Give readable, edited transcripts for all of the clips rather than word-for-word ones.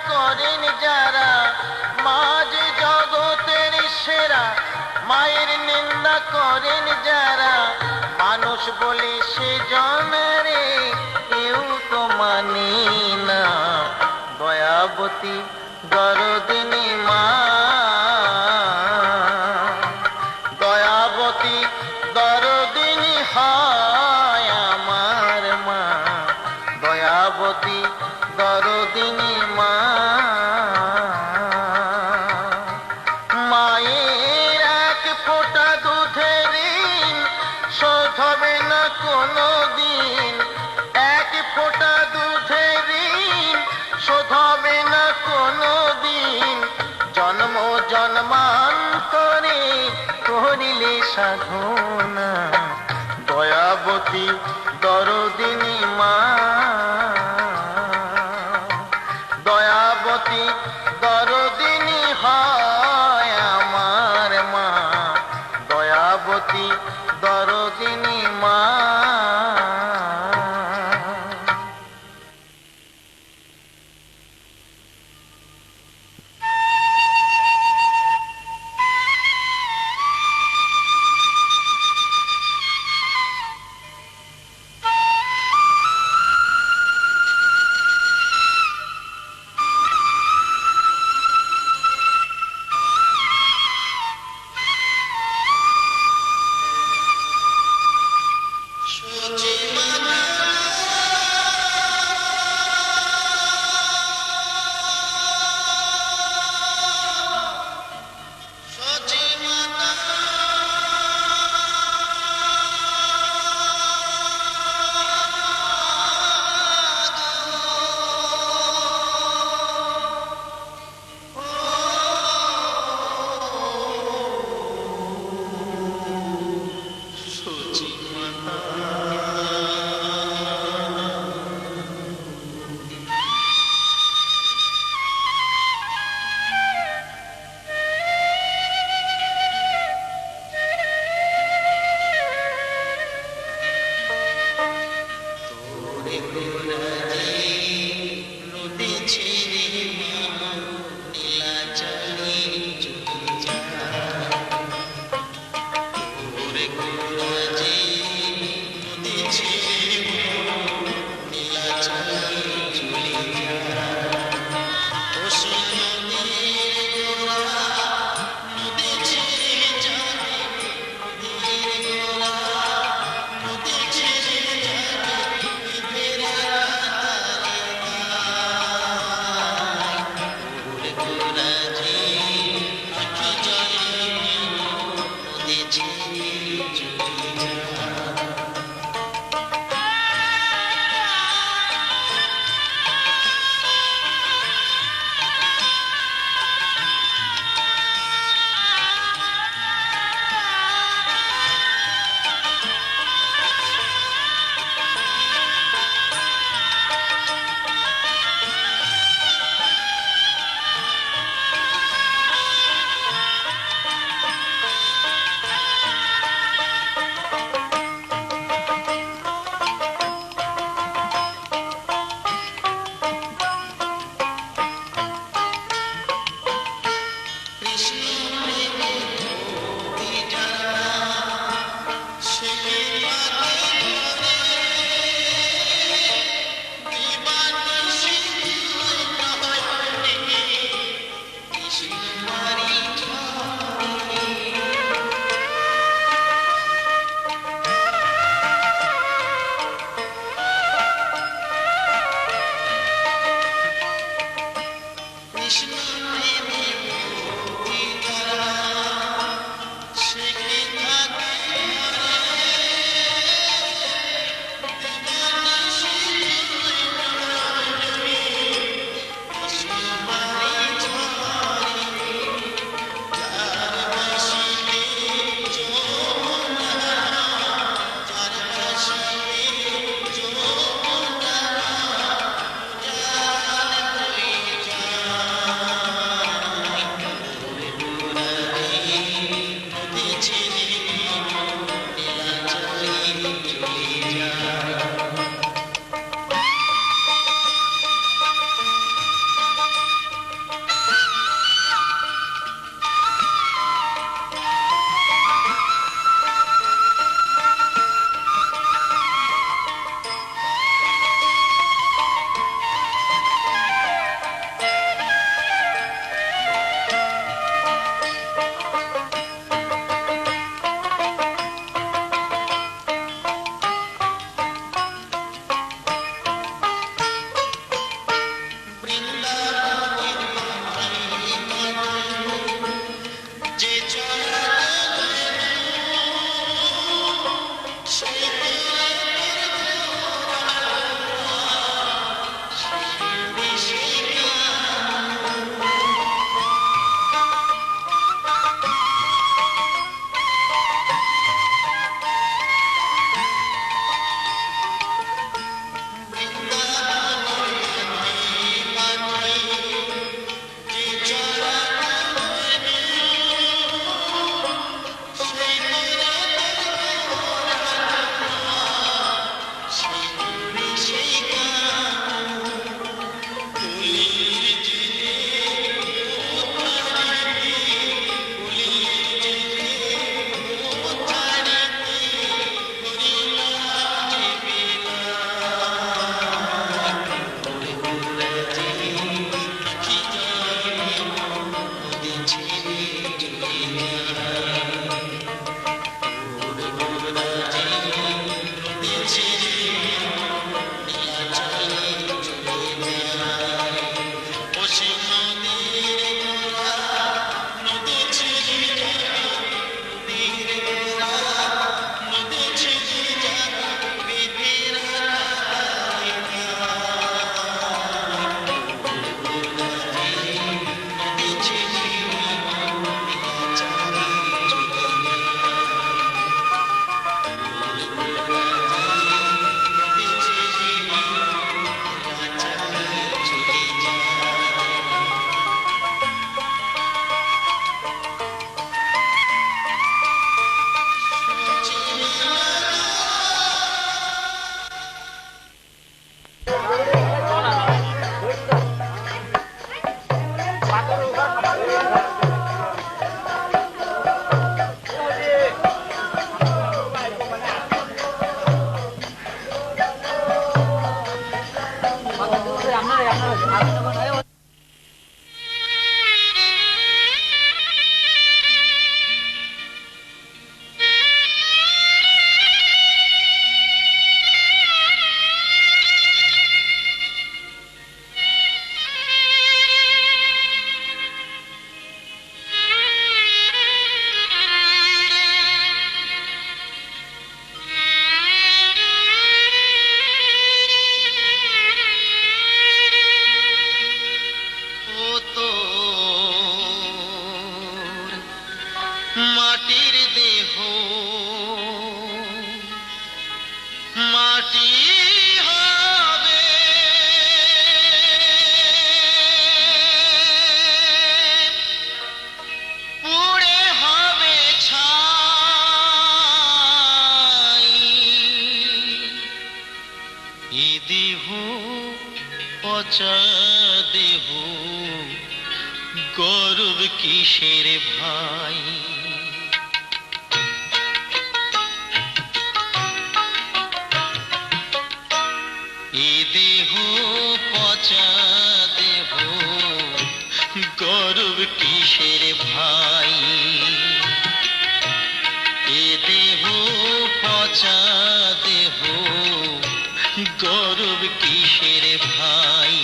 করেন যারা, মাঝ জগতের সেরা মায়ের নিন্দা করেন যারা, মানুষ বলে সে জনরে কেউ তো মানি না। দয়াবতী দরদিনী মা, দয়াবতী দরদিনী হয় আমার মা, দয়াবতী দরদিনী মা। মায়ের এক ফোঁটা দুধের ঋণ শোধ হবে না কোনো দিন, এক ফোঁটা দুধের ঋণ শোধ হবে না কোনো দিন। জন্ম জন্মান্তরে করিলে সাধনা, দয়াবতী দরদিনী মা, দয়াবতী দরদিনী হয় আমার মা, দয়াবতী দরদিনী মা। মাটির দেহ মাটি হবে, পুড়ে হবে ছাই। এ দেহ পচা দেহ, গৌরব কিসের ভাই? এ দেহ পচা দেহ, গৌরব কিসের ভাই? এ দেহ পচা দেহ, গৌরব কিসের ভাই?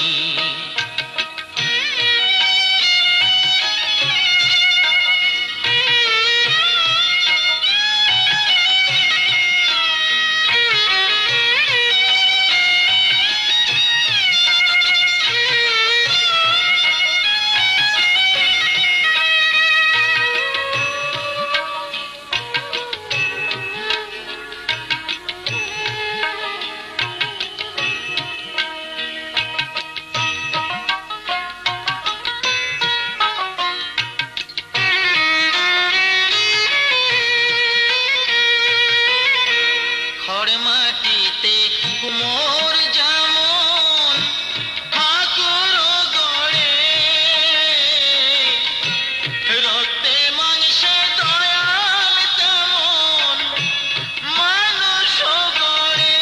মাটিতে কুমোর যেমন ঠাকুর গড়ে, রক্তে মাংসে দয়াল তেমন মানুষ গড়ে।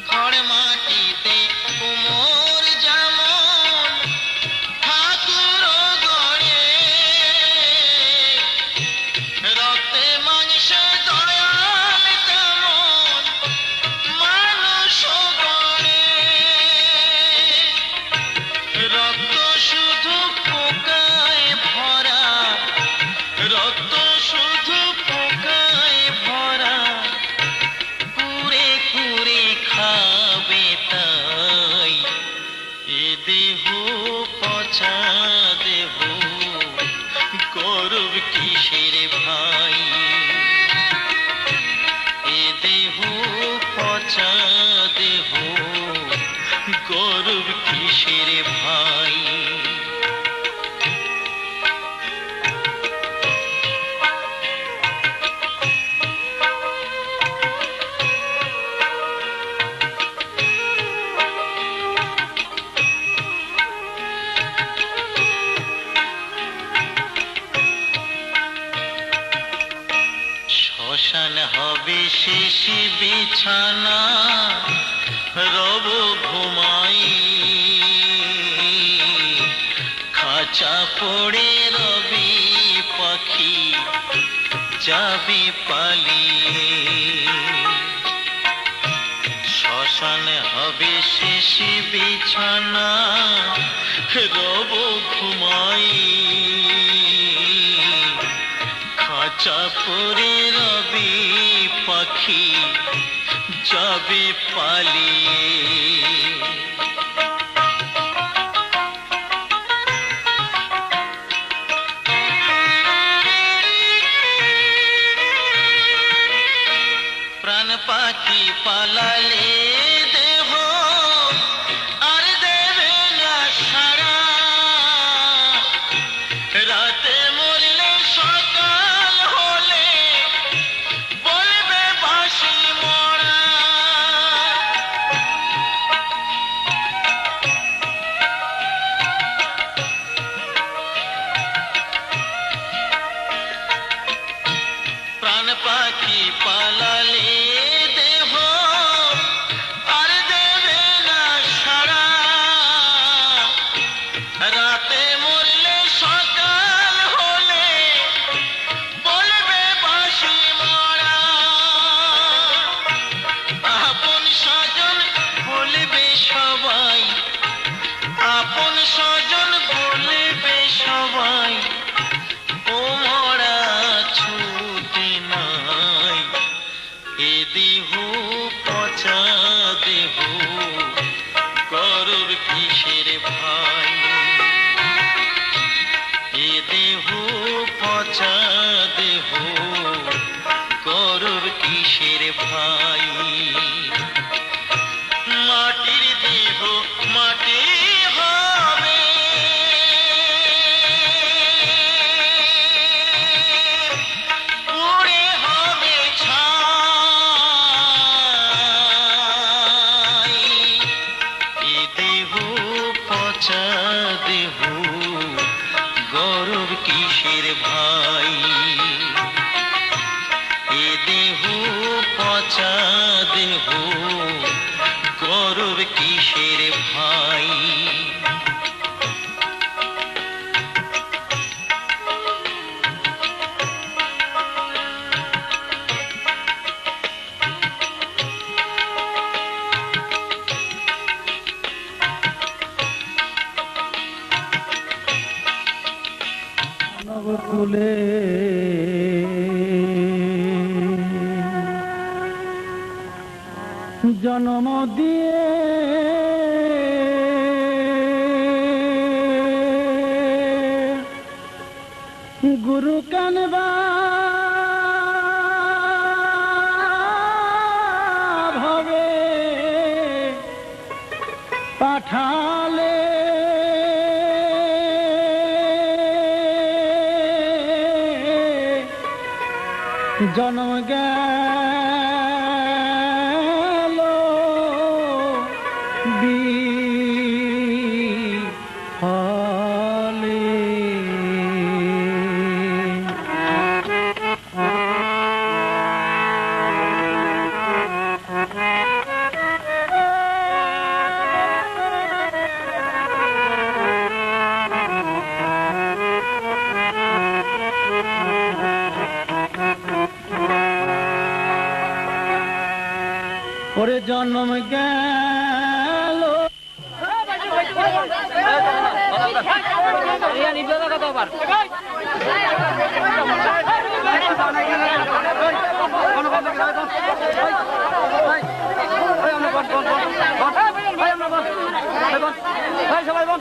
খড় মাটিতে কুমোর যেমন ঠাকুর গড়ে, রক্তে মাংসে দয়াল তেমন মানুষ গড়ে। রক্ত শুধু পোকায় ভরা, রক্ত শুধু পোকায় ভরা, কুরে কুরে খাবে তাই। এ দেহ পচা দেহ, গৌরব কিসের ভাই? এ দেহ পচা দেহ, গৌরব কিসের ভাই? শ্মশান হবে শেষ বিছানা, রব ঘুমাই। খাঁচা পড়ে রবি পাখি যাবে পালিয়ে। শ্মশান হবে শেষ বিছানা, রব ঘুমাই। খাঁচা পড়ে রবি পাখি যাবে পালিয়ে। প্রাণ পাখি পালালে দেহ আর দেবে না সারা, রাতে মরলে সকাল হলে বলবে বাঁশি মরা। পালালে দেহ আর দেবে না সারা, রাতে মরলে সকাল হলে বলবে বাঁশি মরা, আপন স্বজন বলবে সবাই, আপন স্বজন বলবে সবাই, ও মরা ছুটি নাই, এ দেহ পচা দেহ করুর কিসের ভাই, এ দেহ পচা দেহ করুর কিসের ভাই, মাটির দেহ মাটি হবে, পুড়ে হবে ছাই, এ দেহ পচা দেহ গৌরব কিসের ভাই, এ দেহ পচা দেহ গৌরব কিসের ভাই। নবকুলে জন্ম দিয়ে গুরু কানবা ভবে পাঠালে জন্ম গেল বিফলে, ওরে জন্ম গেল সবাই বল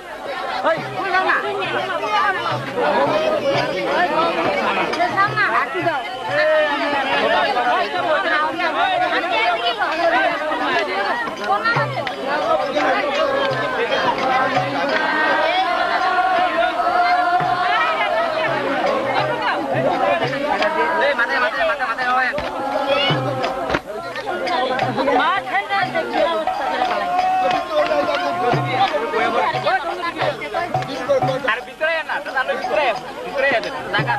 আর ভিতরে না ভিতরে ভিতরে জায়গা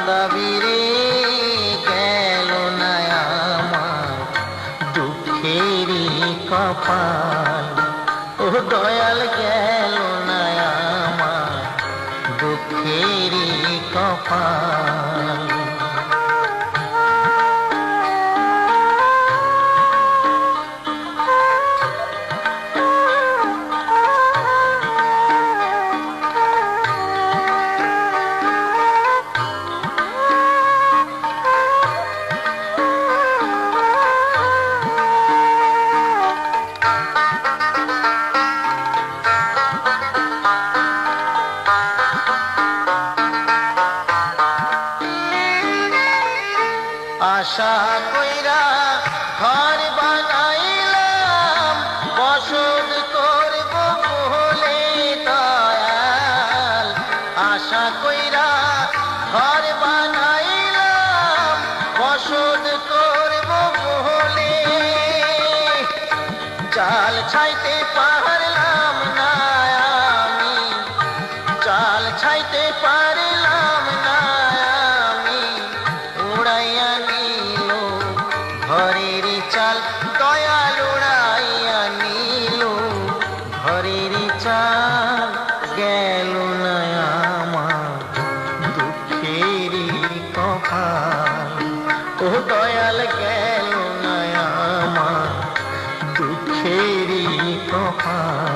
বান্ধবী রে গেল না আমার দুঃখেরই কপাল, ও দয়াল গেল না আমার দুঃখেরই কপাল। আশা কইরা ঘর বানাইলাম বসত করব বলে দয়াল, আশা কইরা ঘর বানাইলাম বসত করব বলে, চাল ছাইতে পারলাম না আমি, চাল ছাইতে পারলাম না আমি, উড়াইয়া নিল ঘরের চাল দয়াল, উড়াইয়া নিল ঘরের চাল, গেল না আমার দুঃখেরই কপাল, ও দয়াল গেল না আমার দুঃখেরই কপাল।